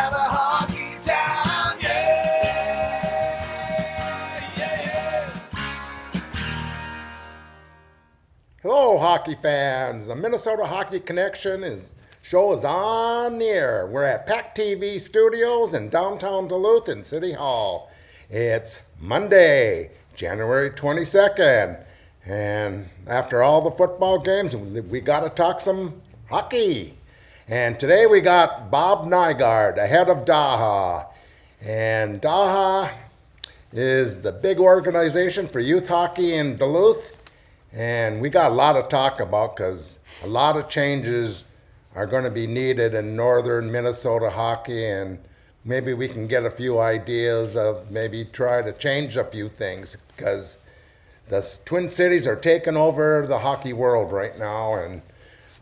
got a hockey town, yeah, yeah, yeah. Hello, hockey fans. The Minnesota Hockey Connection show is on the air. We're at PACT-TV studios in downtown Duluth in City Hall. It's Monday, January 22nd. And after all the football games, we got to talk some hockey. And today we got Bob Nygaard, the head of DAHA. And DAHA is the big organization for youth hockey in Duluth. And we got a lot to talk about because a lot of changes are going to be needed in northern Minnesota hockey. And maybe we can get a few ideas of maybe try to change a few things because the Twin Cities are taking over the hockey world right now, and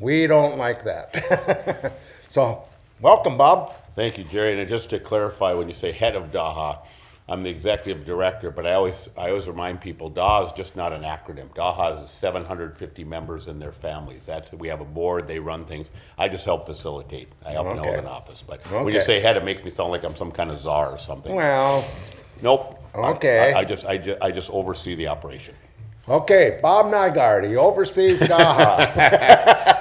we don't like that. So, welcome, Bob. Thank you, Jerry. And just to clarify, when you say head of DAHA, I'm the executive director, but I always remind people, DAHA is just not an acronym. DAHA has 750 members and their families. We have a board, they run things. I just help facilitate. I help in an office. But when you say head, it makes me sound like I'm some kind of czar or something. Well, nope. Okay. I just oversee the operation. Okay, Bob Nygaard, he oversees DAHA.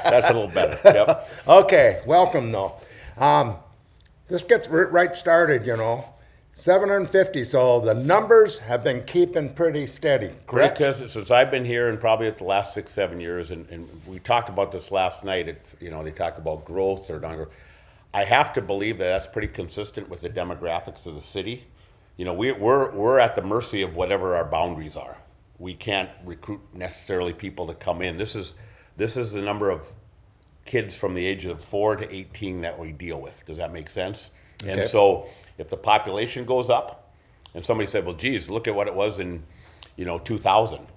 That's a little better. Yep. Okay, welcome though. This gets right started, 750, so the numbers have been keeping pretty steady, correct? Because since I've been here and probably at the last 6-7 years, and we talked about this last night, it's they talk about growth or non-growth. I have to believe that that's pretty consistent with the demographics of the city. We're at the mercy of whatever our boundaries are. We can't recruit necessarily people to come in. This is the number of kids from the age of 4 to 18 that we deal with. Does that make sense? Okay. And so if the population goes up, and somebody said, well, geez, look at what it was in 2000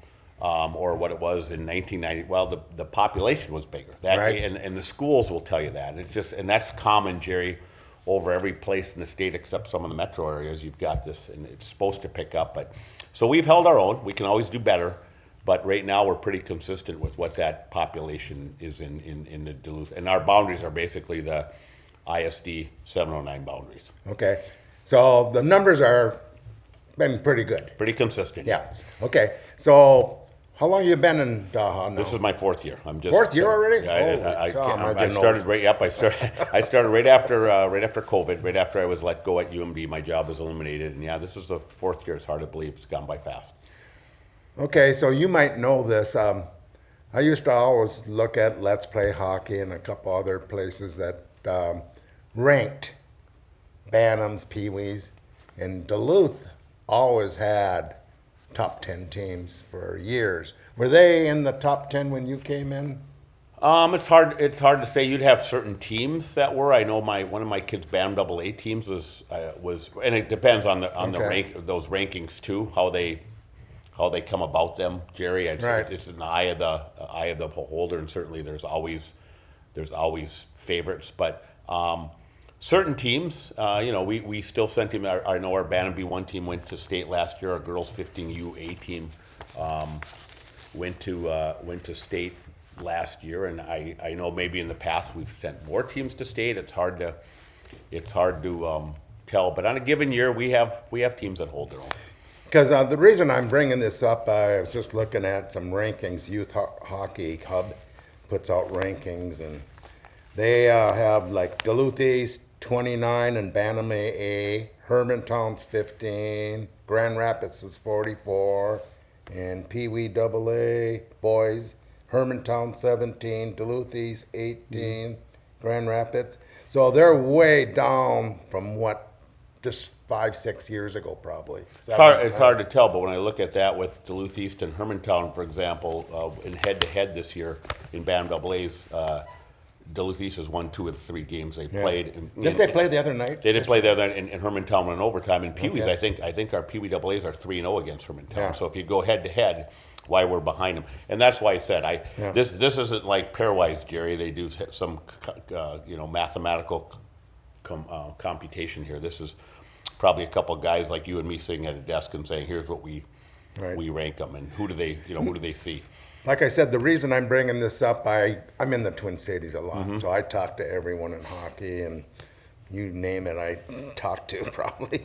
or what it was in 1990. Well, the population was bigger. Right. And the schools will tell you that. And that's common, Jerry, over every place in the state except some of the metro areas. You've got this, and it's supposed to pick up. So we've held our own. We can always do better. But right now we're pretty consistent with what that population is in the Duluth. And our boundaries are basically the ISD 709 boundaries. Okay. So the numbers are been pretty good. Pretty consistent. Yeah. Okay. So how long have you been in DAHA now? This is my fourth year. Fourth year already? I started right up. I started right after COVID, right after I was let go at UMD. My job was eliminated, and this is the fourth year. It's hard to believe. It's gone by fast. Okay, so you might know this. I used to always look at Let's Play Hockey and a couple other places that ranked Bantams, Pee-wees, and Duluth always had top 10 teams for years. Were they in the top 10 when you came in? It's hard to say. You'd have certain teams that were. I know one of my kids' BAM AA teams was, and it depends on the rank, those rankings too, how they come about them, Jerry. It's in the eye of the beholder, and certainly there's always favorites, but certain teams, we still sent him. I know our Bantam B1 team went to state last year. Our girls 15UA team went to state last year, and I know maybe in the past we've sent more teams to state. It's hard to tell, but on a given year we have teams that hold their own. Because the reason I'm bringing this up, I was just looking at some rankings. Youth Hockey Hub puts out rankings, and they have like Duluth East 29 and Bantam AA, Hermantown's 15, Grand Rapids is 44, and Pee-wee AA boys, Hermantown 17, Duluth East 18, Grand Rapids. So they're way down from what just 5-6 years ago, probably. It's hard to tell, but when I look at that with Duluth East and Hermantown, for example, in head-to-head this year in BAM AA's, Duluth East has won 2 of the 3 games they played. Didn't they play the other night? They did play the other night, and Hermantown went in overtime. And Pee-wees, I think our Pee-wee AA's are 3-0 against Hermantown. Yeah. So if you go head-to-head, why we're behind them. And that's why I said this isn't like pairwise, Jerry. They do some mathematical computation here. This is probably a couple of guys like you and me sitting at a desk and saying, here's what we rank them, and who do they see. Like I said, the reason I'm bringing this up, I'm in the Twin Cities a lot, so I talk to everyone in hockey, and you name it, I talk to probably.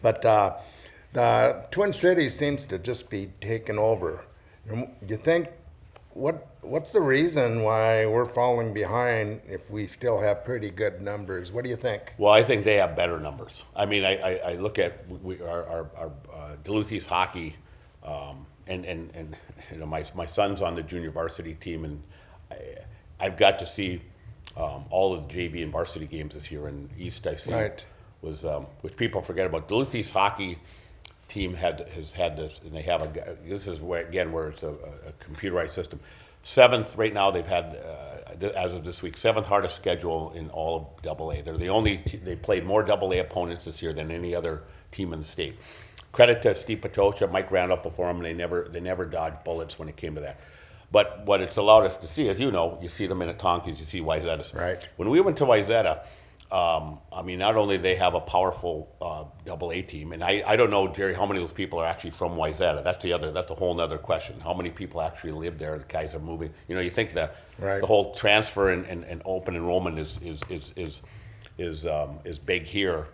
But the Twin Cities seems to just be taken over. You think, what's the reason why we're falling behind if we still have pretty good numbers? What do you think? Well, I think they have better numbers. I mean, I look at our Duluth East hockey, and you know, my son's on the junior varsity team, and I've got to see all of the JV and varsity games this year in East. I see was which people forget about. Duluth East hockey team has had this, and they have this is where it's a computerized system. Seventh right now. They've had as of this week, seventh hardest schedule in all of AA. They're the only they played more AA opponents this year than any other team in the state. Credit to Steve Patocha, Mike ran up before him, and they never dodged bullets when it came to that. But what it's allowed us to see, as you know, you see the Minnetonkas, you see Wayzata. Right. When we went to Wayzata, I mean, not only they have a powerful AA team, and I don't know, Jerry, how many of those people are actually from Wayzata. That's a whole other question. How many people actually live there? The guys are moving. You know, you think that the whole transfer and open enrollment is big here,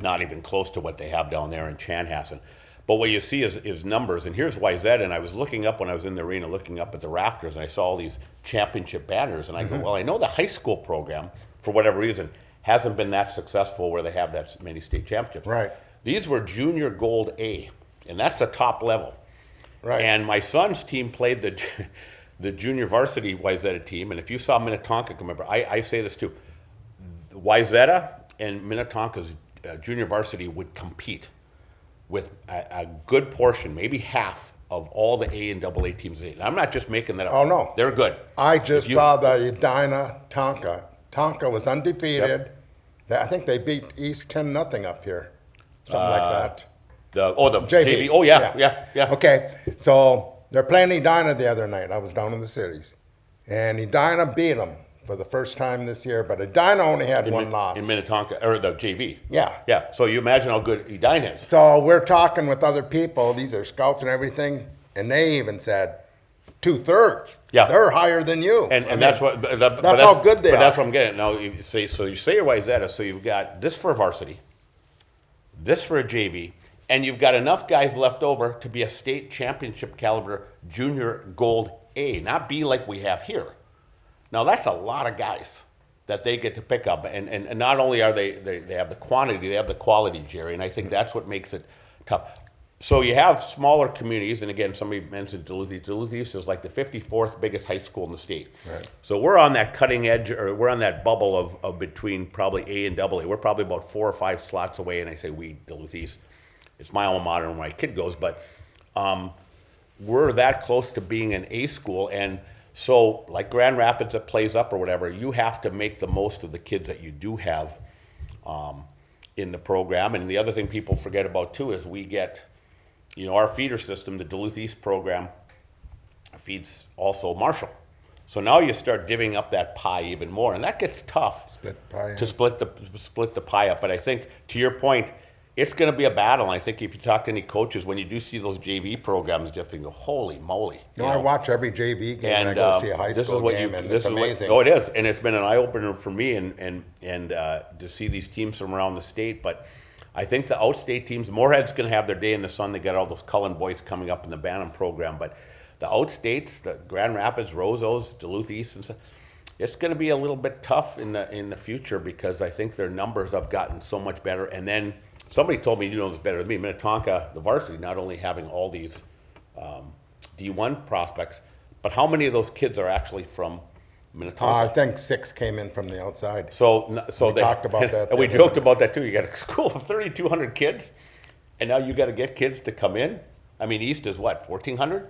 not even close to what they have down there in Chanhassen. But what you see is numbers, and here's Wayzata. And I was looking up when I was in the arena, looking up at the rafters, and I saw all these championship banners, and I go, well, I know the high school program, for whatever reason, hasn't been that successful where they have that many state championships. Right. These were junior gold A, and that's the top level. Right. And my son's team played the junior varsity Wayzata team, and if you saw Minnetonka, remember, I say this too, Wayzata and Minnetonka's junior varsity would compete with a good portion, maybe half of all the A and AA teams. And I'm not just making that up. Oh, no. They're good. I just saw the Edina Tonka. Tonka was undefeated. I think they beat East 10-0 up here. Something like that. The JV. JV. Oh, yeah. Okay, so they're playing Edina the other night. I was down in the cities. And Edina beat them for the first time this year, but Edina only had one loss. In Minnetonka, or the JV. Yeah. Yeah, so you imagine how good Edina is. So we're talking with other people. These are scouts and everything, and they even said 2/3. Yeah. They're higher than you. And that's what. That's how good they are. But that's what I'm getting. Now, you say you're Wayzata, so you've got this for varsity, this for a JV, and you've got enough guys left over to be a state championship caliber junior gold A, not B like we have here. Now, that's a lot of guys that they get to pick up. And not only are they have the quantity, they have the quality, Jerry, and I think that's what makes it tough. So you have smaller communities, and again, somebody mentioned Duluth. Duluth East is like the 54th biggest high school in the state. Right. So we're on that cutting edge, or we're on that bubble of between probably A and AA. We're probably about 4 or 5 slots away, and I say we, Duluth East. It's my alma mater where my kid goes, but we're that close to being an A school, and so like Grand Rapids that plays up or whatever, you have to make the most of the kids that you do have in the program. And the other thing people forget about too is we get, you know, our feeder system, the Duluth East program, feeds also Marshall. So now you start divvying up that pie even more, and that gets tough. Split the pie. To split the pie up. But I think to your point, it's going to be a battle. And I think if you talk to any coaches, when you do see those JV programs, Jeff, you go, holy moly. You know, I watch every JV game and I go see a high school game, and it's amazing. Oh, it is. And it's been an eye-opener for me and to see these teams from around the state. But I think the outstate teams, Moorhead's going to have their day in the sun. They got all those Cullen boys coming up in the Bantam program. But the outstates, the Grand Rapids, Roseos, Duluth East, and stuff, it's going to be a little bit tough in the future because I think their numbers have gotten so much better. And then somebody told me, you know this better than me, Minnetonka, the varsity, not only having all these D1 prospects, but how many of those kids are actually from Minnetonka? I think 6 came in from the outside. So they talked about that. And we joked about that too. You got a school of 3,200 kids, and now you got to get kids to come in. I mean, East is what, 1,400?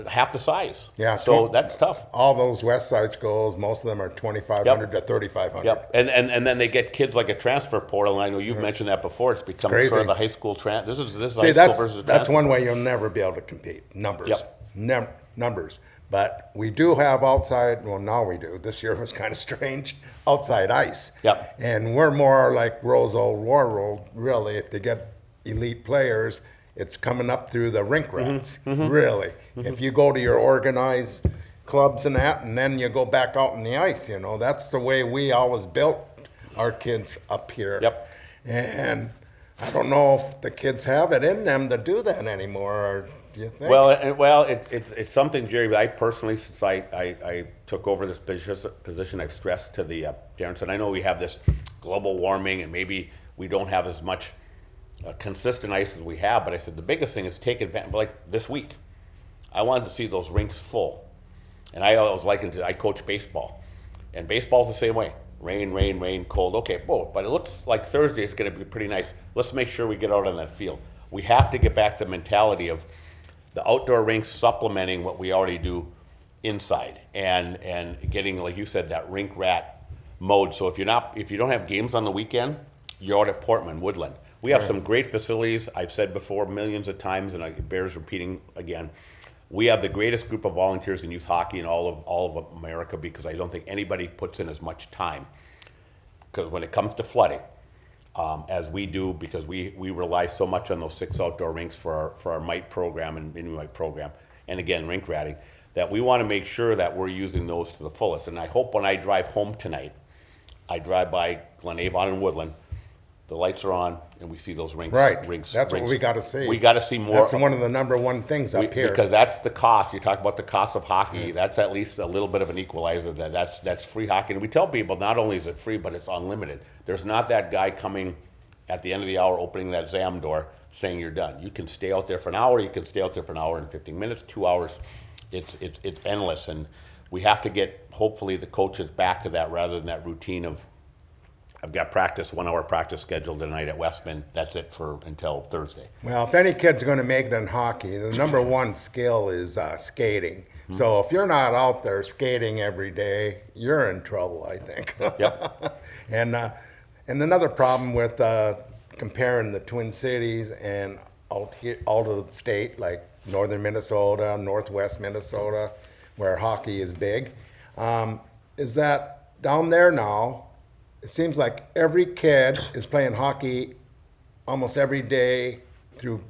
Half the size. Yeah. So that's tough. All those West Side schools, most of them are 2,500 to 3,500. Yep. And then they get kids like a transfer portal. And I know you've mentioned that before. It's become sort of the high school This is See, high school versus that's one way you'll never be able to compete. Numbers. Yep. Numbers. But we do have outside, well, now we do. This year was kind of strange. Outside ice. Yep. And we're more like Roseau, Warroad, really. If they get elite players, it's coming up through the rink rats, really. If you go to your organized clubs and that, and then you go back out on the ice, you know. That's the way we always built our kids up here. Yep. And I don't know if the kids have it in them to do that anymore, or do you think? Well, it's something, Jerry. I personally, since I took over this position, I've stressed to the parents, and I know we have this global warming, and maybe we don't have as much consistent ice as we have. But I said the biggest thing is take advantage. Like this week, I wanted to see those rinks full, and I always likened it. I coach baseball, and baseball's the same way. Rain, cold. Okay, whoa, but it looks like Thursday it's going to be pretty nice. Let's make sure we get out on that field. We have to get back to the mentality of the outdoor rinks supplementing what we already do inside, and getting, like you said, that rink rat mode. So if you don't have games on the weekend, you're out at Portman, Woodland. We have some great facilities. I've said before millions of times, and it bears repeating again. We have the greatest group of volunteers in youth hockey in all of America, because I don't think anybody puts in as much time. Because when it comes to flooding, as we do, because we rely so much on those 6 outdoor rinks for our MITE program and mini-MITE program, and again, rink ratting, that we want to make sure that we're using those to the fullest. And I hope when I drive home tonight, I drive by Glen Avon and Woodland, the lights are on, and we see those rinks. Right. Rinks, That's rinks. what we got to see. We got to see more. That's one of the number one things up here. Because that's the cost. You talk about the cost of hockey. That's at least a little bit of an equalizer. That's free hockey. And we tell people not only is it free, but it's unlimited. There's not that guy coming at the end of the hour, opening that ZAM door, saying you're done. You can stay out there for an hour. You can stay out there for an hour and 15 minutes, 2 hours. It's endless. And we have to get, hopefully, the coaches back to that rather than that routine of, I've got practice, 1 hour practice scheduled tonight at Westman. That's it for until Thursday. Well, if any kid's going to make it in hockey, the number one skill is skating. Mm-hmm. So if you're not out there skating every day, you're in trouble, I think. Yep. And another problem with comparing the Twin Cities and out of the state, like northern Minnesota, northwest Minnesota, where hockey is big, is that down there now, it seems like every kid is playing hockey almost every day through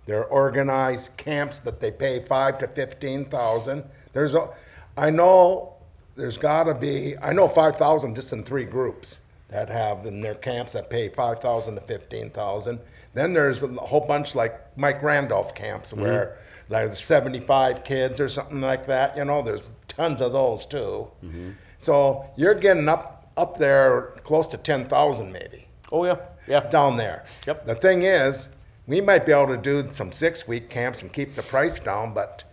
their organized camps that they pay $5,000 to $15,000. I know 5,000 just in 3 groups that have in their camps that pay $5,000 to $15,000. Then there's a whole bunch like Mike Randolph camps where like 75 kids or something like that. You know, there's tons of those too. Mm-hmm. So you're getting up there close to 10,000 maybe. Oh, yeah. Down there. Yep. The thing is, we might be able to do some 6-week camps and keep the price down, but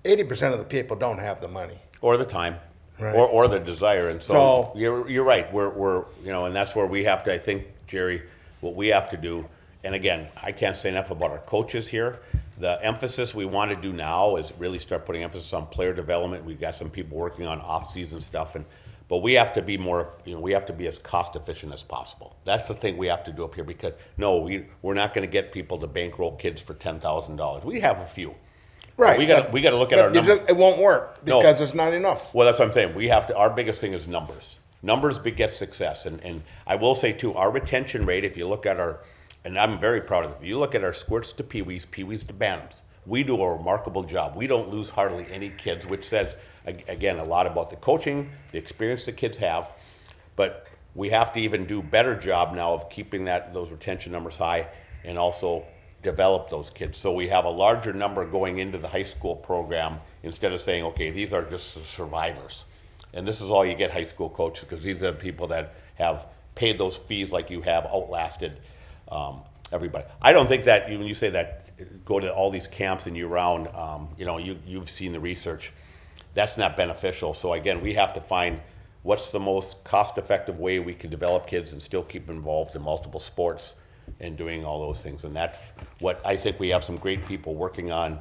80% of the people don't have the money. Or the time. Right. Or the desire. And so you're right. We're and that's where we have to, I think, Jerry, what we have to do, and again, I can't say enough about our coaches here. The emphasis we want to do now is really start putting emphasis on player development. We've got some people working on off-season stuff, but we have to be more, we have to be as cost efficient as possible. That's the thing we have to do up here, because we're not going to get people to bankroll kids for $10,000. We have a few. Right. We got to look at our numbers. It won't work because there's not enough. Well, that's what I'm saying. We have to. Our biggest thing is numbers. Numbers beget success, and I will say too, our retention rate. If you look at and I'm very proud of it. If you look at our squirts to peewees to bantams, we do a remarkable job. We don't lose hardly any kids, which says again a lot about the coaching, the experience the kids have, but we have to even do better job now of keeping those retention numbers high, and also develop those kids. So we have a larger number going into the high school program, instead of saying, okay, these are just survivors. And this is all you get, high school coaches, because these are the people that have paid those fees like you have, outlasted everybody. I don't think that when you say that, go to all these camps and year round, you've seen the research, that's not beneficial. So again, we have to find what's the most cost-effective way we can develop kids and still keep them involved in multiple sports and doing all those things. And that's what I think we have some great people working on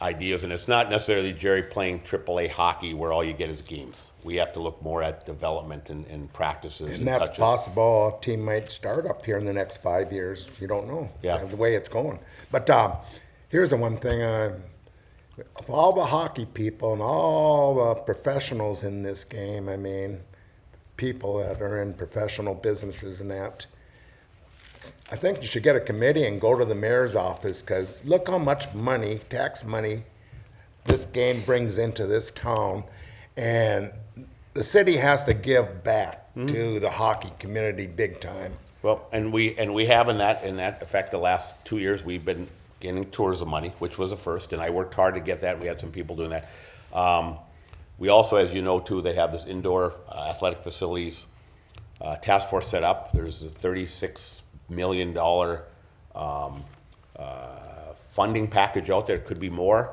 ideas. And it's not necessarily, Jerry, playing AAA hockey where all you get is games. We have to look more at development and practices. And that's touches. possible. A team might start up here in the next 5 years. You don't know the way it's going. But here's the one thing. Of all the hockey people and all the professionals in this game, I mean, people that are in professional businesses and that, I think you should get a committee and go to the mayor's office, because look how much money, tax money, this game brings into this town, and the city has to give back to the hockey community big time. Well, and we have in that effect the last 2 years we've been getting tourism money, which was a first, and I worked hard to get that. We had some people doing that. We also, as you know too, they have this indoor athletic facilities task force set up. There's a $36 million funding package out there. It could be more,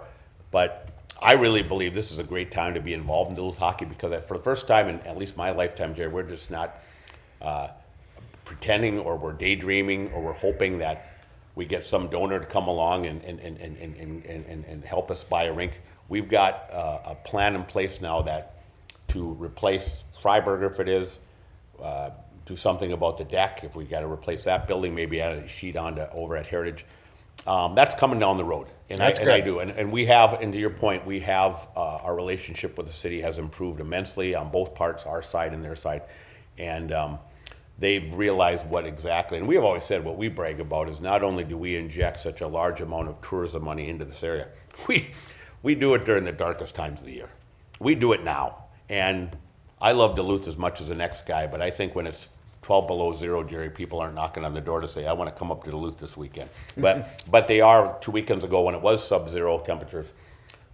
but I really believe this is a great time to be involved in Duluth hockey because for the first time in at least my lifetime, Jerry, we're just not pretending or we're daydreaming or we're hoping that we get some donor to come along and help us buy a rink. We've got a plan in place now that to replace Freiburger if it is, do something about the deck if we got to replace that building, maybe add a sheet onto over at Heritage. That's coming down the road, and I do. And we have, and to your point, we have our relationship with the city has improved immensely on both parts, our side and their side, and they've realized what exactly. And we have always said what we brag about is not only do we inject such a large amount of tourism money into this area, we do it during the darkest times of the year. We do it now, and I love Duluth as much as the next guy, but I think when it's 12 below zero, Jerry, people aren't knocking on the door to say, I want to come up to Duluth this weekend. But they are. 2 weekends ago when it was sub-zero temperatures,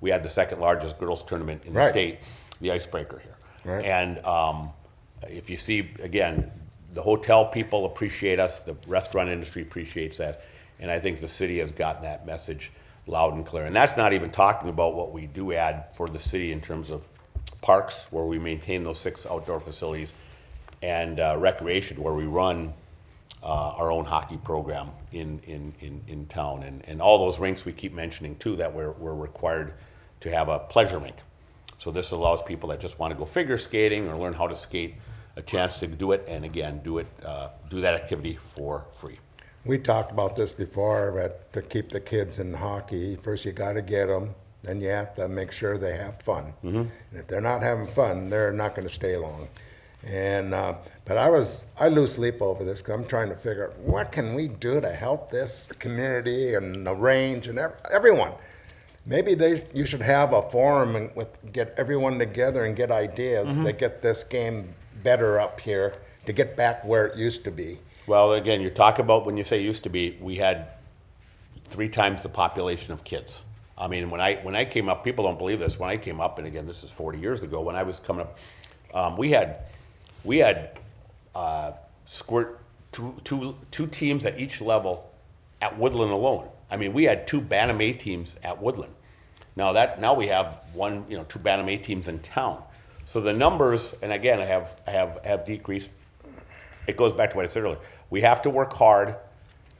we had the second largest girls tournament in the state, the Icebreaker here. Right. And if you see, again, the hotel people appreciate us, the restaurant industry appreciates that, and I think the city has gotten that message loud and clear. And that's not even talking about what we do add for the city in terms of parks, where we maintain those 6 outdoor facilities, and recreation, where we run our own hockey program in town, and all those rinks we keep mentioning too that we're required to have a pleasure rink. So this allows people that just want to go figure skating or learn how to skate a chance to do it, and again do that activity for free. We talked about this before, but to keep the kids in hockey, first you got to get them, then you have to make sure they have fun. And if they're not having fun, they're not going to stay long. And but I lose sleep over this because I'm trying to figure out what can we do to help this community and the range and everyone. Maybe you should have a forum and get everyone together and get ideas to get this game better up here, to get back where it used to be. Well, again, you talk about when you say used to be, we had 3 times the population of kids. I mean, when I came up, people don't believe this. When I came up, and again, this is 40 years ago, when I was coming up, we had squirt two teams at each level at Woodland alone. I mean, we had 2 Bantam A teams at Woodland. Now we have 2 Bantam A teams in town. So the numbers, and again, have decreased. It goes back to what I said earlier. We have to work hard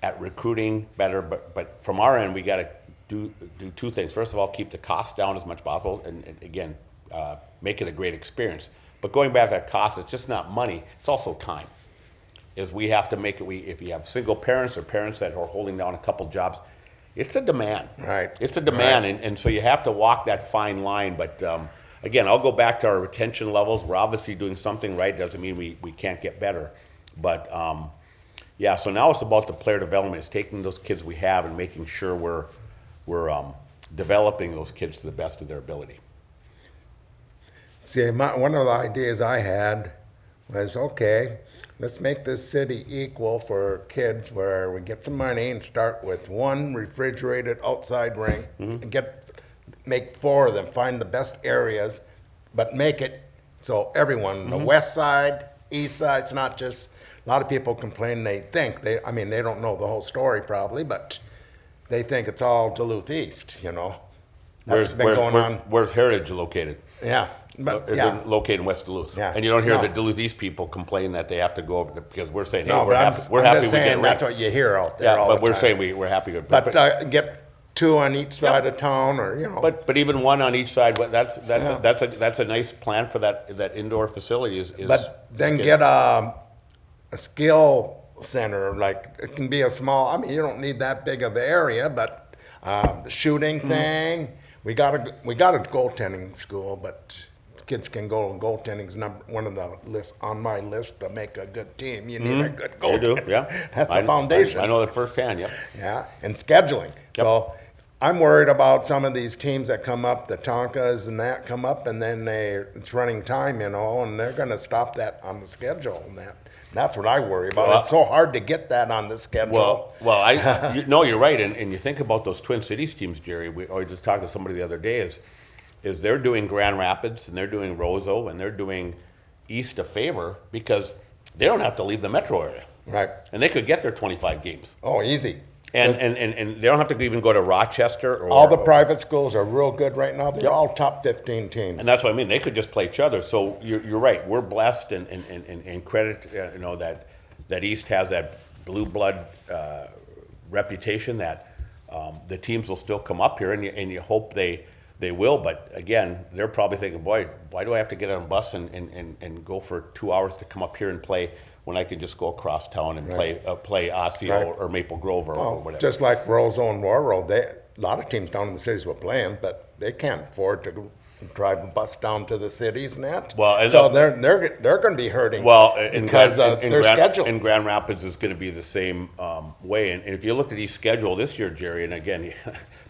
at recruiting better, but from our end, we got to do 2 things. First of all, keep the cost down as much as possible, and again, make it a great experience. But going back to that cost, it's just not money, it's also time. Is we have to make it, if you have single parents or parents that are holding down a couple jobs, it's a demand. Right. It's a demand, Right. and so you have to walk that fine line. But again, I'll go back to our retention levels. We're obviously doing something right. Doesn't mean we can't get better. But yeah, so now it's about the player development. It's taking those kids we have and making sure we're developing those kids to the best of their ability. See, one of the ideas I had was, okay, let's make this city equal for kids, where we get some money and start with 1 refrigerated outside rink and make 4 of them, find the best areas, but make it so everyone, the west side, east side, it's not just, a lot of people complain, they don't know the whole story probably, but they think it's all Duluth East, That's been going on. Where's Heritage located? Yeah. But, It's located in West Duluth. Yeah. And you don't hear No. the Duluth East people complain that they have to go over there because we're saying, hey, No, we're but happy, we're I'm happy just we saying get that's ranked. what you hear out there Yeah, all but the we're time. saying we're happy with But get 2 on each side of town, or But even 1 on each side, that's a nice plan for that indoor facility. But then get a skill center, like it can be a small. You don't need that big of an area, but the shooting thing. We got a goaltending school, but kids can go. Goaltending's one of the list on my list to make a good team. You need a good You goaltender. do, yeah. That's a foundation. I know that firsthand. Yeah. Yeah, and scheduling. So I'm worried about some of these teams that come up, the Tonkas and that come up, and then it's running time, and they're going to stop that on the schedule. And that's what I worry about. Well, it's so hard to get that on the schedule. No, you're right. And you think about those Twin Cities teams, Jerry. I just talked to somebody the other day. Is they're doing Grand Rapids and they're doing Roseau and they're doing East a favor because they don't have to leave the metro area. Right. And they could get their 25 games. Oh, easy. And they don't have to even go to Rochester. Or, all the private schools are real good right now. They're all top 15 teams. And that's what I mean. They could just play each other. So you're right. We're blessed and credit, that East has that blue blood reputation that the teams will still come up here, and you hope they will. But again, they're probably thinking, boy, why do I have to get on a bus and go for 2 hours to come up here and play when I can just go across town and play Osseo or Maple Grove or whatever. Just like Roseau and Warroad, a lot of teams down in the cities were playing, but they can't afford to drive a bus down to the cities and that. Well, so they're going to be hurting. Well, because their schedule in Grand Rapids is going to be the same way. And if you look at East schedule this year, Jerry, and again,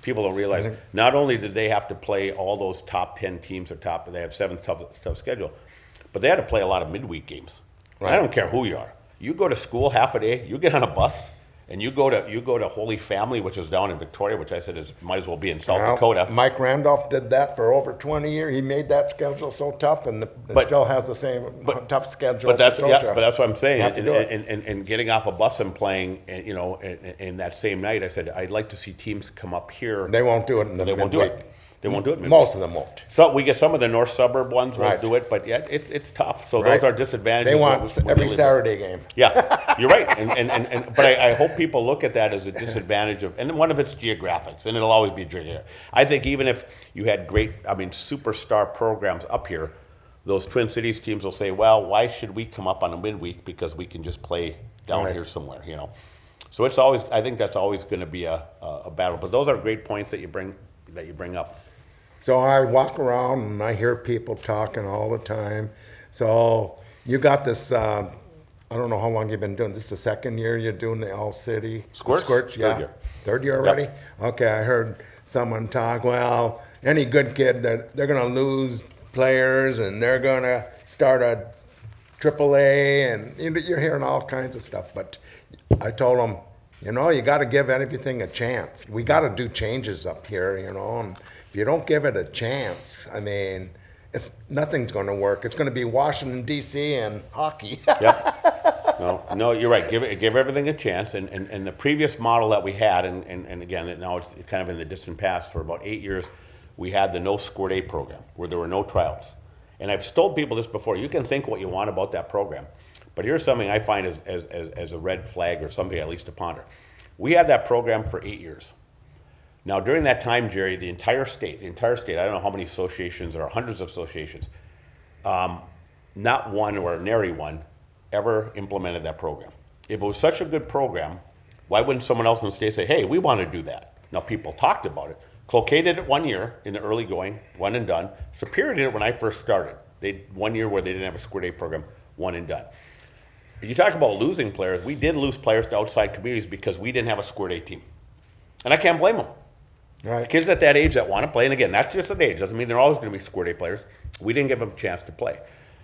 people don't realize not only did they have to play all those top 10 teams they have 7 tough schedule, but they had to play a lot of midweek games. Right. I don't care who you are. You go to school half a day, you get on a bus, and you go to Holy Family, which is down in Victoria, which I said might as well be in South Dakota. Mike Randolph did that for over 20 years. He made that schedule so tough, and it still has the same tough schedule. But that's what I'm saying. And getting off a bus and playing, in that same night, I said I'd like to see teams come up here. They won't do it in the midweek. Won't do it. They won't do it. Most of them won't. So we get some of the north suburb ones won't do it, but yeah, it's tough. So those are disadvantages. They want every Saturday game. Yeah, you're right. But I hope people look at that as a disadvantage and one of it's geographics, and it'll always be geographic. I think even if you had superstar programs up here, those Twin Cities teams will say, well, why should we come up on a midweek because we can just play down here somewhere, So I think that's always going to be a battle. But those are great points that you bring up. So I walk around and I hear people talking all the time. So you got this, I don't know how long you've been doing this. The second year you're doing the All City Squirts? Yeah. Third year already? Yep. Okay, I heard someone talk, well, any good kid, they're going to lose players and they're going to start a AAA, and you're hearing all kinds of stuff. But I told them, you got to give everything a chance. We got to do changes up here, and if you don't give it a chance, nothing's going to work. It's going to be Washington, D.C. and hockey. Yep. No, you're right. Give everything a chance. And the previous model that we had, and again, now it's kind of in the distant past, for about 8 years, we had the no squirt A program where there were no tryouts. And I've told people this before. You can think what you want about that program, but here's something I find as a red flag or something at least to ponder. We had that program for 8 years. Now, during that time, Jerry, the entire state, I don't know how many associations, there are hundreds of associations, not one or nary one ever implemented that program. If it was such a good program, why wouldn't someone else in the state say, hey, we want to do that? Now, people talked about it. Cloquet did it 1 year in the early going, one and done. Superior did it when I first started. They 1 year where they didn't have a squirt A program, one and done. You talk about losing players. We did lose players to outside communities because we didn't have a squirt A team. And I can't blame them. Right. Kids at that age that want to play, and again, that's just an age. Doesn't mean they're always going to be squirt A players. We didn't give them a chance to play.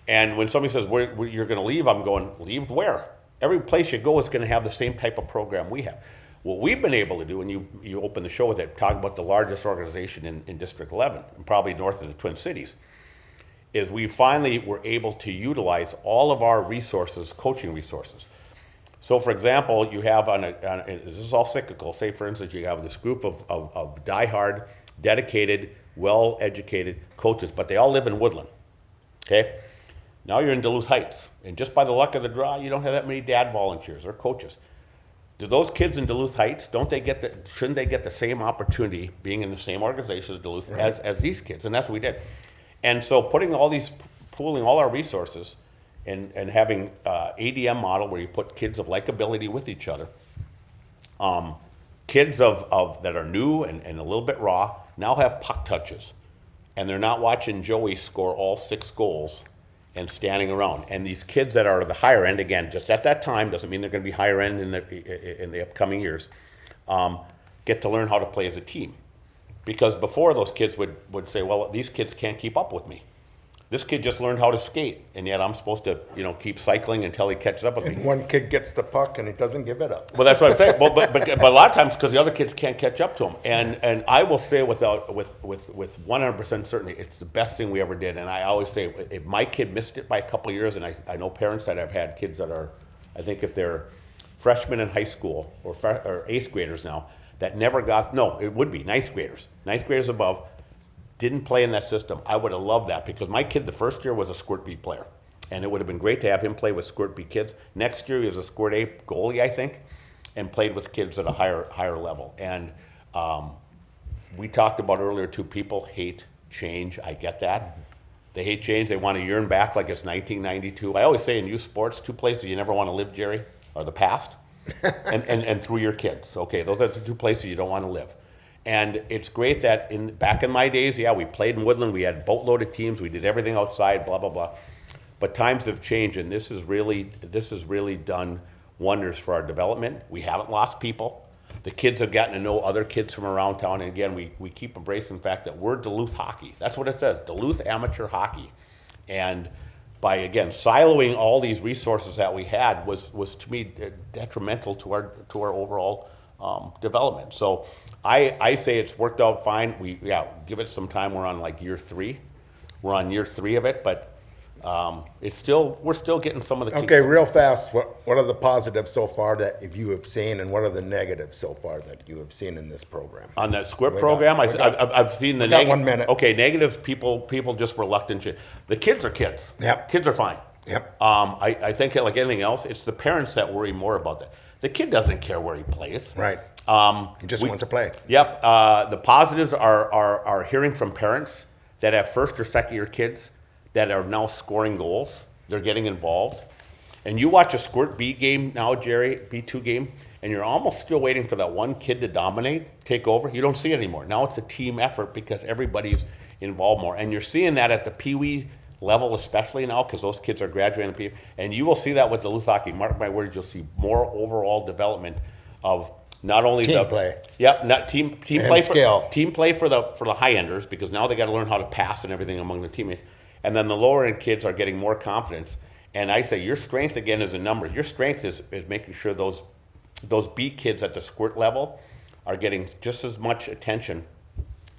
And when somebody says, you're going to leave, I'm going, leave where? Every place you go is going to have the same type of program we have. What we've been able to do, and you open the show with it, talk about the largest organization in District 11, and probably north of the Twin Cities, is we finally were able to utilize all of our resources, coaching resources. So, for example, you have this is all cyclical. Say, for instance, you have this group of diehard, dedicated, well-educated coaches, but they all live in Woodland. Okay? Now you're in Duluth Heights, and just by the luck of the draw, you don't have that many dad volunteers or coaches. Do those kids in Duluth Heights, shouldn't they get the same opportunity being in the same organization as Duluth as these kids? And that's what we did. And so pooling all our resources and having ADM model where you put kids of like ability with each other, kids that are new and a little bit raw now have puck touches. And they're not watching Joey score all 6 goals and standing around. And these kids that are the higher end, again, just at that time, doesn't mean they're going to be higher end in the upcoming years, get to learn how to play as a team. Because before those kids would say, well, these kids can't keep up with me. This kid just learned how to skate, and yet I'm supposed to, keep cycling until he catches up with me. One kid gets the puck and he doesn't give it up. Well, that's what I'm saying. But a lot of times, because the other kids can't catch up to him, and I will say with 100% certainty, it's the best thing we ever did. And I always say, if my kid missed it by a couple of years, and I know parents that have had kids that are, I think if they're freshmen in high school or eighth graders now, that never got, no, it would be ninth graders above, didn't play in that system. I would have loved that because my kid the first year was a Squirt B player. And it would have been great to have him play with Squirt B kids. Next year he was a Squirt A goalie, I think, and played with kids at a higher level. And we talked about earlier too, people hate change. I get that. They hate change. They want to yearn back like it's 1992. I always say in youth sports, two places you never want to live, Jerry, are the past and through your kids. Okay, those are the two places you don't want to live. And it's great that back in my days, yeah, we played in Woodland, we had boatload of teams, we did everything outside, blah, blah, blah. But times have changed, and this has really done wonders for our development. We haven't lost people. The kids have gotten to know other kids from around town, and again, we keep embracing the fact that we're Duluth hockey. That's what it says, Duluth amateur hockey. And by, again, siloing all these resources that we had was to me detrimental to our overall development. So I say it's worked out fine. Give it some time. We're on like year 3. We're on year 3 of it, but we're still getting some of the kinks. Okay, real fast, what are the positives so far that you have seen, and what are the negatives so far that you have seen in this program? On that Squirt program, I've seen the negatives. 1 minute. Okay, negatives, people just reluctant. The kids are kids. Yep. Kids are fine. Yep. I think like anything else, it's the parents that worry more about that. The kid doesn't care where he plays. Right. He just wants to play. Yep. The positives are hearing from parents that have first or second year kids that are now scoring goals. They're getting involved. And you watch a Squirt B game now, Jerry, B2 game, and you're almost still waiting for that one kid to dominate, take over. You don't see it anymore. Now it's a team effort because everybody's involved more. And you're seeing that at the Pee Wee level, especially now, because those kids are graduating. And you will see that with Duluth hockey. Mark my words, you'll see more overall development of not only team play. Yep, not team play skill. Team play for the high enders, because now they got to learn how to pass and everything among their teammates. And then the lower end kids are getting more confidence. And I say your strength again is in numbers. Your strength is making sure those B kids at the Squirt level are getting just as much attention,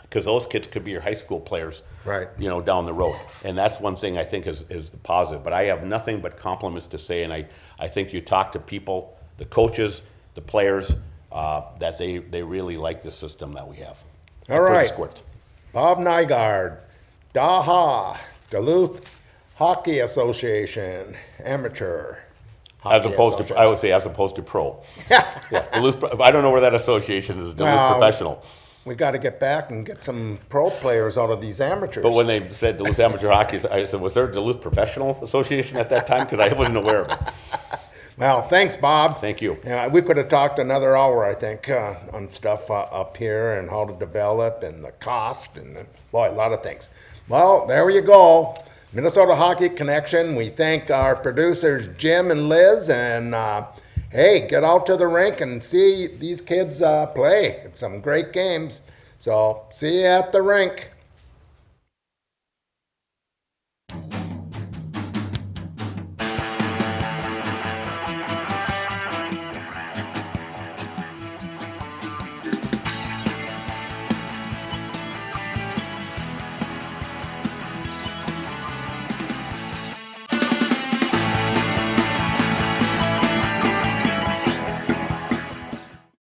because those kids could be your high school players, right? Down the road. And that's one thing I think is the positive. But I have nothing but compliments to say, and I think you talk to people, the coaches, the players, that they really like the system that we have. All right, Bob Nygaard, Duluth Hockey Association, amateur. As opposed to pro. Yeah, Duluth. I don't know where that association is. Duluth professional. We got to get back and get some pro players out of these amateurs. But when they said Duluth Amateur Hockey, I said, was there a Duluth Professional Association at that time? Because I wasn't aware of it. Well, thanks, Bob. Thank you. Yeah, we could have talked another hour, I think, on stuff up here and how to develop and the cost and, boy, a lot of things. Well, there you go. Minnesota Hockey Connection. We thank our producers, Jim and Liz, and hey, get out to the rink and see these kids play. It's some great games. So see you at the rink.